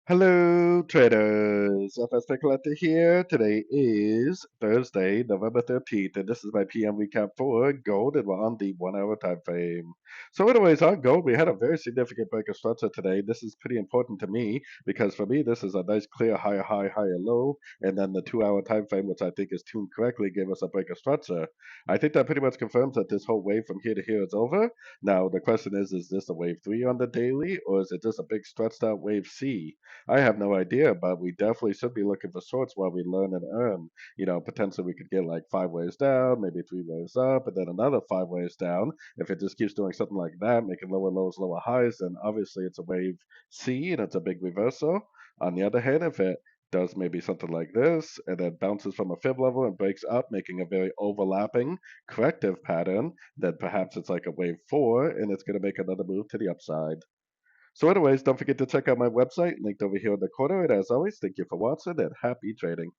Hello, traders. FX Pip Collector here. Today is Thursday, November 13th, and this is my PM recap for gold, and we're on the 1 hour time frame. So, anyways, on gold, we had a very significant break of structure today. This is pretty important to me because for me, this is a nice, clear higher high, higher low, and then the 2 hour time frame, which I think is tuned correctly, gave us a break of structure. I think that pretty much confirms that this whole wave from here to here is over. Now, the question is this a wave 3 on the daily, or is it just a big stretched out wave C? I have no idea, but we definitely should be looking for shorts while we learn and earn. Potentially we could get like 5 waves down, maybe 3 waves up, and then another 5 waves down. If it just keeps doing something like that, making lower lows, lower highs, then obviously it's a wave C and it's a big reversal. On the other hand, if it does maybe something like this and then bounces from a fib level and breaks up, making a very overlapping corrective pattern, then perhaps it's like a wave 4 and it's going to make another move to the upside. So anyways, don't forget to check out my website linked over here in the corner. And as always, thank you for watching and happy trading.